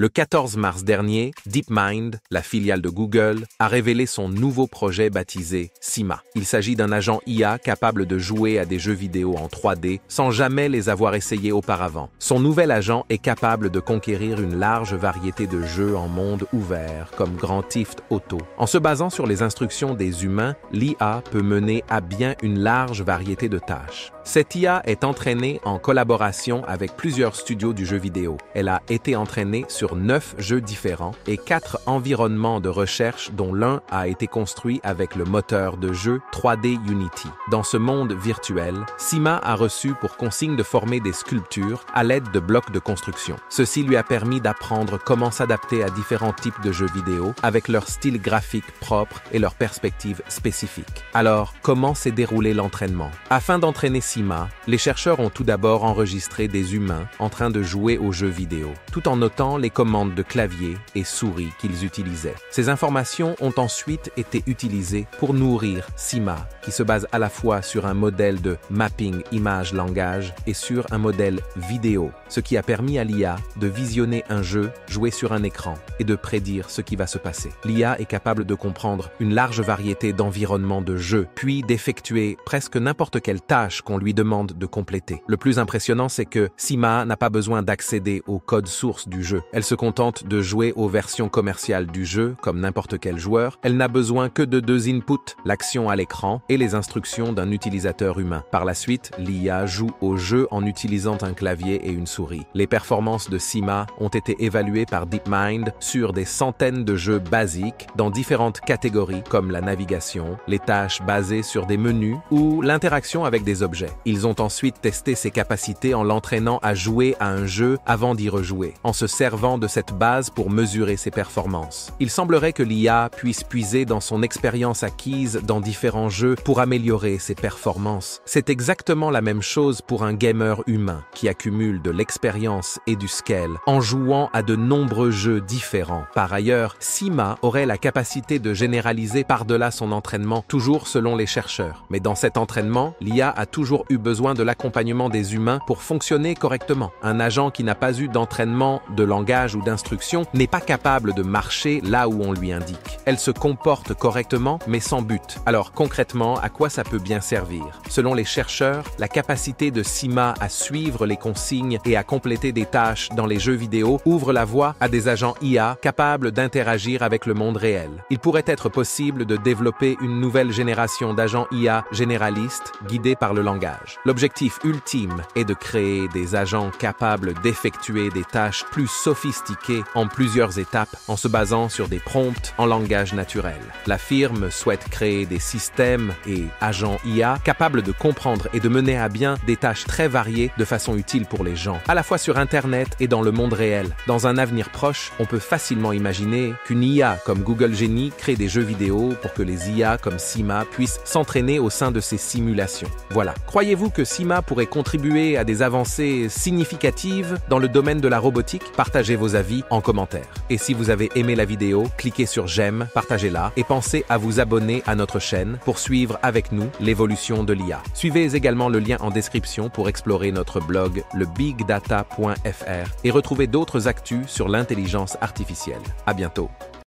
Le 14 mars dernier, DeepMind, la filiale de Google, a révélé son nouveau projet baptisé Sima. Il s'agit d'un agent IA capable de jouer à des jeux vidéo en 3D sans jamais les avoir essayés auparavant. Son nouvel agent est capable de conquérir une large variété de jeux en monde ouvert, comme Grand Theft Auto. En se basant sur les instructions des humains, l'IA peut mener à bien une large variété de tâches. Cette IA est entraînée en collaboration avec plusieurs studios du jeu vidéo. Elle a été entraînée sur 9 jeux différents et 4 environnements de recherche dont l'un a été construit avec le moteur de jeu 3D Unity. Dans ce monde virtuel, Sima a reçu pour consigne de former des sculptures à l'aide de blocs de construction. Ceci lui a permis d'apprendre comment s'adapter à différents types de jeux vidéo avec leur style graphique propre et leurs perspectives spécifiques. Alors, comment s'est déroulé l'entraînement? Afin d'entraîner Sima, les chercheurs ont tout d'abord enregistré des humains en train de jouer aux jeux vidéo, tout en notant les commandes de clavier et souris qu'ils utilisaient. Ces informations ont ensuite été utilisées pour nourrir Sima, qui se base à la fois sur un modèle de mapping image-langage et sur un modèle vidéo, ce qui a permis à l'IA de visionner un jeu joué sur un écran et de prédire ce qui va se passer. L'IA est capable de comprendre une large variété d'environnements de jeu, puis d'effectuer presque n'importe quelle tâche qu'on lui demande de compléter. Le plus impressionnant, c'est que Sima n'a pas besoin d'accéder au code source du jeu. Elle se contente de jouer aux versions commerciales du jeu, comme n'importe quel joueur. Elle n'a besoin que de 2 inputs, l'action à l'écran et les instructions d'un utilisateur humain. Par la suite, l'IA joue au jeu en utilisant un clavier et une souris. Les performances de Sima ont été évaluées par DeepMind sur des centaines de jeux basiques dans différentes catégories comme la navigation, les tâches basées sur des menus ou l'interaction avec des objets. Ils ont ensuite testé ses capacités en l'entraînant à jouer à un jeu avant d'y rejouer, en se servant de cette base pour mesurer ses performances. Il semblerait que l'IA puisse puiser dans son expérience acquise dans différents jeux pour améliorer ses performances. C'est exactement la même chose pour un gamer humain qui accumule de l'expérience et du scale en jouant à de nombreux jeux différents. Par ailleurs, Sima aurait la capacité de généraliser par-delà son entraînement, toujours selon les chercheurs. Mais dans cet entraînement, l'IA a toujours eu besoin de l'accompagnement des humains pour fonctionner correctement. Un agent qui n'a pas eu d'entraînement de langage ou d'instruction n'est pas capable de marcher là où on lui indique. Elle se comporte correctement, mais sans but. Alors concrètement, à quoi ça peut bien servir? Selon les chercheurs, la capacité de Sima à suivre les consignes et à compléter des tâches dans les jeux vidéo ouvre la voie à des agents IA capables d'interagir avec le monde réel. Il pourrait être possible de développer une nouvelle génération d'agents IA généralistes guidés par le langage. L'objectif ultime est de créer des agents capables d'effectuer des tâches plus sophistiquées en plusieurs étapes en se basant sur des prompts en langage naturel. La firme souhaite créer des systèmes et agents IA capables de comprendre et de mener à bien des tâches très variées de façon utile pour les gens, à la fois sur Internet et dans le monde réel. Dans un avenir proche, on peut facilement imaginer qu'une IA comme Google Genie crée des jeux vidéo pour que les IA comme Sima puissent s'entraîner au sein de ces simulations. Voilà. Croyez-vous que Sima pourrait contribuer à des avancées significatives dans le domaine de la robotique? Partagez vos avis en commentaire. Et si vous avez aimé la vidéo, cliquez sur j'aime, partagez-la et pensez à vous abonner à notre chaîne pour suivre avec nous l'évolution de l'IA. Suivez également le lien en description pour explorer notre blog lebigdata.fr et retrouver d'autres actus sur l'intelligence artificielle. À bientôt.